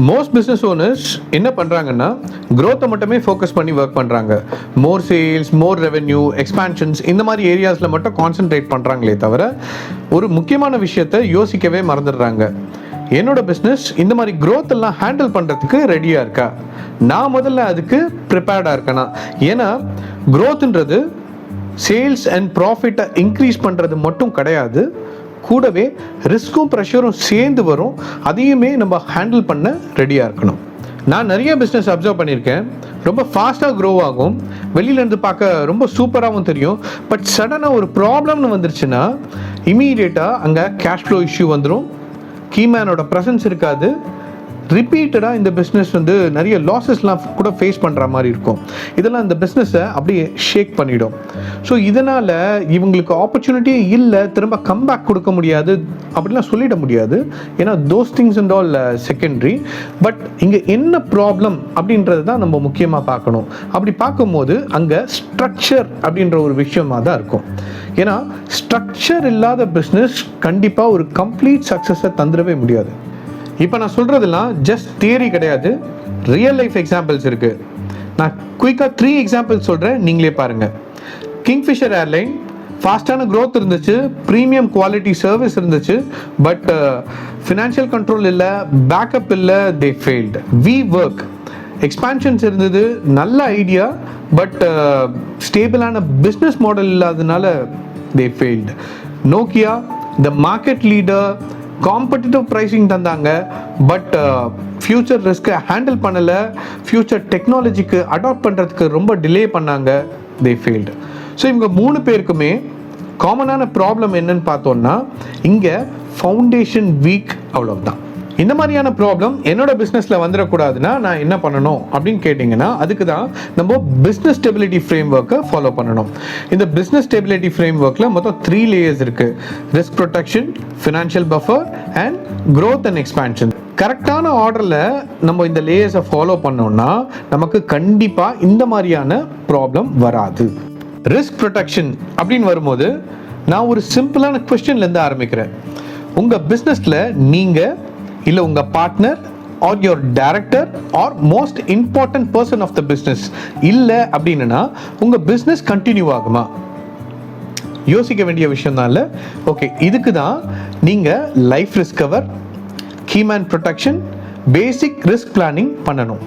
Most business owners என்ன பண்ணுறாங்கன்னா க்ரோத்தை மட்டுமே ஃபோக்கஸ் பண்ணி ஒர்க் பண்ணுறாங்க. மோர் சேல்ஸ், மோர் ரெவென்யூ, எக்ஸ்பான்ஷன்ஸ் இந்த மாதிரி ஏரியாஸில் மட்டும் கான்சென்ட்ரேட் பண்ணுறாங்களே தவிர ஒரு முக்கியமான விஷயத்தை யோசிக்கவே மறந்துடுறாங்க. என்னோட பிஸ்னஸ் இந்த மாதிரி க்ரோத் எல்லாம் ஹேண்டில் பண்ணுறதுக்கு ரெடியாக இருக்கா, நான் முதல்ல அதுக்கு ப்ரிப்பேர்டாக இருக்கேனா? ஏன்னா க்ரோத்துன்றது சேல்ஸ் அண்ட் ப்ராஃபிட்டை இன்க்ரீஸ் பண்ணுறது மட்டும் கிடையாது, கூடவே ரிஸ்க்கும் ப்ரெஷரும் சேர்ந்து வரும். அதையுமே நம்ம ஹேண்டில் பண்ண ரெடியாக இருக்கணும். நான் நிறைய பிஸ்னஸ் அப்சர்வ் பண்ணியிருக்கேன். ரொம்ப ஃபாஸ்ட்டாக க்ரோ ஆகும், வெளியிலேருந்து பார்க்க ரொம்ப சூப்பராகவும் தெரியும். பட் சடனாக ஒரு ப்ராப்ளம்னு வந்துருச்சுன்னா இமீடியட்டாக அங்கே கேஷ் ஃப்ளோ இஷ்யூ வந்துடும், கீமேனோட ப்ரெசன்ஸ் இருக்காது, ரிப்பீட்டடாக இந்த பிஸ்னஸ் நிறைய லாஸஸ்லாம் கூட ஃபேஸ் பண்ணுற மாதிரி இருக்கும். இதெல்லாம் இந்த பிஸ்னஸை அப்படியே ஷேக் பண்ணிடும். ஸோ இதனால் இவங்களுக்கு ஆப்பர்ச்சுனிட்டியே இல்லை, திரும்ப கம்பேக் கொடுக்க முடியாது அப்படிலாம் சொல்லிட முடியாது. ஏன்னா those things and all secondary. But இங்கே என்ன ப்ராப்ளம் அப்படின்றது தான் நம்ம முக்கியமாக பார்க்கணும். அப்படி பார்க்கும்போது அங்கே ஸ்ட்ரக்சர் அப்படின்ற ஒரு விஷயமாக தான் இருக்கும். ஏன்னா ஸ்ட்ரக்சர் இல்லாத பிஸ்னஸ் கண்டிப்பாக ஒரு கம்ப்ளீட் சக்ஸஸை தந்துடவே முடியாது. இப்போ நான் சொல்கிறதெல்லாம் ஜஸ்ட் தியரி கிடையாது, ரியல் லைஃப் எக்ஸாம்பிள்ஸ் இருக்குது. நான் குயிக்காக 3 எக்ஸாம்பிள்ஸ் சொல்கிறேன், நீங்களே பாருங்கள். கிங்ஃபிஷர் ஏர்லைன் ஃபாஸ்ட்டான க்ரோத் இருந்துச்சு, ப்ரீமியம் குவாலிட்டி சர்வீஸ் இருந்துச்சு, பட் ஃபினான்ஷியல் கண்ட்ரோல் இல்லை, பேக்கப் இல்லை, they failed. WeWork expansions இருந்தது, நல்ல ஐடியா, பட் ஸ்டேபிளான பிஸ்னஸ் மாடல் இல்லாததுனால they failed. Nokia the market leader, competitive pricing தந்தாங்க, பட் ஃப்யூச்சர் ரிஸ்க்கை ஹேண்டில் பண்ணலை, ஃப்யூச்சர் டெக்னாலஜிக்கு அடாப்ட் பண்ணுறதுக்கு ரொம்ப டிலே பண்ணாங்க, தே ஃபெயில்டு. ஸோ இவங்க 3 பேருக்குமே காமனான ப்ராப்ளம் என்னன்னு பார்த்தோன்னா இங்கே ஃபவுண்டேஷன் வீக், அவ்வளோதான். இந்த மாதிரியான ப்ராப்ளம் என்னோட பிஸ்னஸில் வந்துடக்கூடாதுன்னா நான் என்ன பண்ணணும் அப்படின்னு கேட்டிங்கன்னா அதுக்கு தான் நம்ம பிஸ்னஸ் ஸ்டெபிலிட்டி ஃப்ரேம் ஒர்க்கை ஃபாலோ பண்ணணும். இந்த பிஸ்னஸ் ஸ்டெபிலிட்டி ஃப்ரேம் ஒர்க்கில் மொத்தம் 3 லேயர்ஸ் இருக்குது. Risk protection, financial buffer and growth and expansion. கரெக்டான ஆர்டரில் நம்ம இந்த லேயர்ஸை ஃபாலோ பண்ணோம்னா நமக்கு கண்டிப்பாக இந்த மாதிரியான ப்ராப்ளம் வராது. ரிஸ்க் ப்ரொடெக்ஷன் அப்படின்னு வரும்போது நான் ஒரு சிம்பிளான கொஸ்டின்லேருந்து ஆரம்பிக்கிறேன். உங்கள் பிஸ்னஸில் நீங்கள் இல்லை உங்கள் partner or your director or most important person of the business இல்லை அப்படின்னா உங்கள் பிஸ்னஸ் கண்டினியூ ஆகுமா? யோசிக்க வேண்டிய விஷயம் தான் இல்லை. ஓகே, இதுக்கு தான் நீங்கள் life risk cover, keyman protection, basic risk planning பண்ணணும்.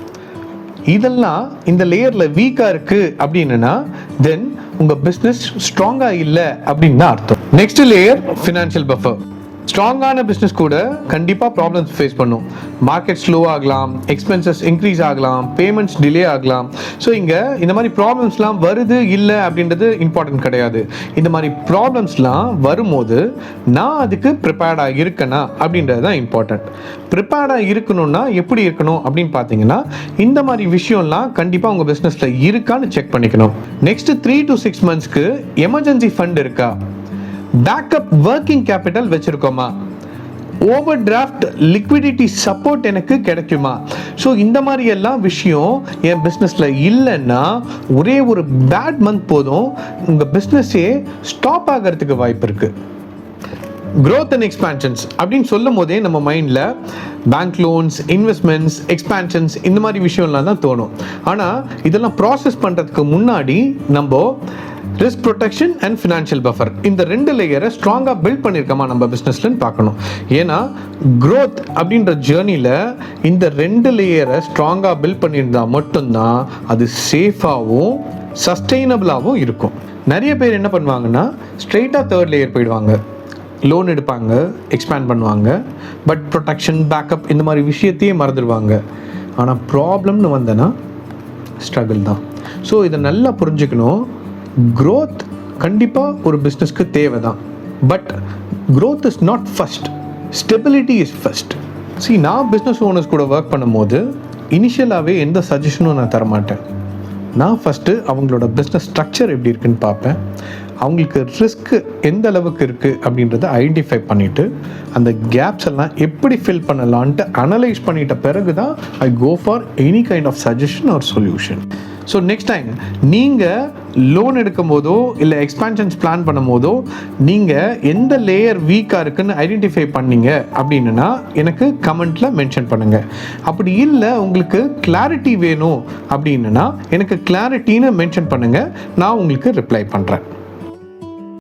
இதெல்லாம் இந்த லேயரில் வீக்காக இருக்குது அப்படின்னா தென் உங்கள் பிஸ்னஸ் ஸ்ட்ராங்காக இல்லை அப்படின்னு தான் அர்த்தம். Next layer financial buffer. ஸ்ட்ராங்கான பிஸ்னஸ் கூட கண்டிப்பாக ப்ராப்ளம்ஸ் ஃபேஸ் பண்ணும். மார்க்கெட் ஸ்லோ ஆகலாம், எக்ஸ்பென்சஸ் இன்க்ரீஸ் ஆகலாம், பேமெண்ட்ஸ் டிலே ஆகலாம். ஸோ இங்கே இந்த மாதிரி ப்ராப்ளம்ஸ்லாம் வருது இல்லை அப்படின்றது இம்பார்ட்டன்ட் கிடையாது. இந்த மாதிரி ப்ராப்ளம்ஸ்லாம் வரும்போது நான் அதுக்கு ப்ரிப்பேர்டாக இருக்கேனா அப்படின்றது தான் இம்பார்ட்டன்ட். ப்ரிப்பேர்டாக இருக்கணும்னா எப்படி இருக்கணும் அப்படின்னு பார்த்தீங்கன்னா இந்த மாதிரி விஷயம்லாம் கண்டிப்பாக உங்கள் பிஸ்னஸில் இருக்கான்னு செக் பண்ணிக்கணும். நெக்ஸ்ட் 3 to 6 monthsக்கு எமர்ஜென்சி ஃபண்ட் இருக்கா, பேக்கப் ஒர்க்கிங் கேபிட்டல் வச்சுருக்கோமா, ஓவர் டிராஃப்ட் லிக்விடிட்டி சப்போர்ட் எனக்கு கிடைக்குமா? ஸோ இந்த மாதிரி எல்லாம் விஷயம் என் பிஸ்னஸில் இல்லைன்னா ஒரே ஒரு பேட் மந்த் போதும் உங்கள் பிஸ்னஸே ஸ்டாப் ஆகிறதுக்கு வாய்ப்பு இருக்குது. க்ரோத் அண்ட் எக்ஸ்பான்ஷன்ஸ் அப்படின்னு சொல்லும் போதே நம்ம மைண்டில் பேங்க் லோன்ஸ், இன்வெஸ்ட்மெண்ட்ஸ், எக்ஸ்பான்ஷன்ஸ் இந்த மாதிரி விஷயம்லாம் தான் தோணும். ஆனால் இதெல்லாம் ப்ராசஸ் பண்ணுறதுக்கு முன்னாடி நம்ம risk protection and financial buffer இந்த 2 லேயரை ஸ்ட்ராங்காக பில்ட் பண்ணியிருக்கோமா நம்ம பிஸ்னஸ்லன்னு பார்க்கணும். ஏன்னா க்ரோத் அப்படின்ற ஜேர்னியில் இந்த 2 லேயரை ஸ்ட்ராங்காக பில்ட் பண்ணியிருந்தால் மட்டும்தான் அது சேஃபாகவும் சஸ்டெயினபிளாகவும் இருக்கும். நிறைய பேர் என்ன பண்ணுவாங்கன்னா ஸ்ட்ரெயிட்டாக 3rd லேயர் போயிடுவாங்க, லோன் எடுப்பாங்க, எக்ஸ்பேண்ட் பண்ணுவாங்க, பட் ப்ரொடெக்ஷன், பேக்கப் இந்த மாதிரி விஷயத்தையே மறந்துடுவாங்க. ஆனால் ப்ராப்ளம்னு வந்தேன்னா ஸ்ட்ரகிள் தான். ஸோ இதை நல்லா புரிஞ்சுக்கணும். க்ரோத் கண்டிப்பாக ஒரு பிஸ்னஸ்க்கு தேவை தான், but growth is not first, stability is first. நான் பிஸ்னஸ் ஓனர்ஸ் கூட ஒர்க் பண்ணும்போது இனிஷியலாகவே எந்த சஜஷனும் நான் தரமாட்டேன். நான் ஃபஸ்ட்டு அவங்களோட பிஸ்னஸ் ஸ்ட்ரக்சர் எப்படி இருக்குன்னு பார்ப்பேன், அவங்களுக்கு ரிஸ்க்கு எந்த அளவுக்கு இருக்குது அப்படின்றத ஐடென்டிஃபை பண்ணிவிட்டு அந்த கேப்ஸ் எல்லாம் எப்படி ஃபில் பண்ணலான்ட்டு அனலைஸ் பண்ணிட்ட பிறகு தான் I go for any kind of suggestion or solution. So next time நீங்கள் லோன் எடுக்கும் போதோ இல்லை எக்ஸ்பான்ஷன்ஸ் பிளான் பண்ணும் போதோ நீங்கள் எந்த லேயர் வீக்காக இருக்குன்னு ஐடென்டிஃபை பண்ணீங்க அப்படின்னா எனக்கு கமெண்ட்டில் மென்ஷன் பண்ணுங்கள். அப்படி இல்லை உங்களுக்கு கிளாரிட்டி வேணும் அப்படின்னா எனக்கு கிளாரிட்டின்னு மென்ஷன் பண்ணுங்கள், நான் உங்களுக்கு ரிப்ளை பண்ணுறேன்.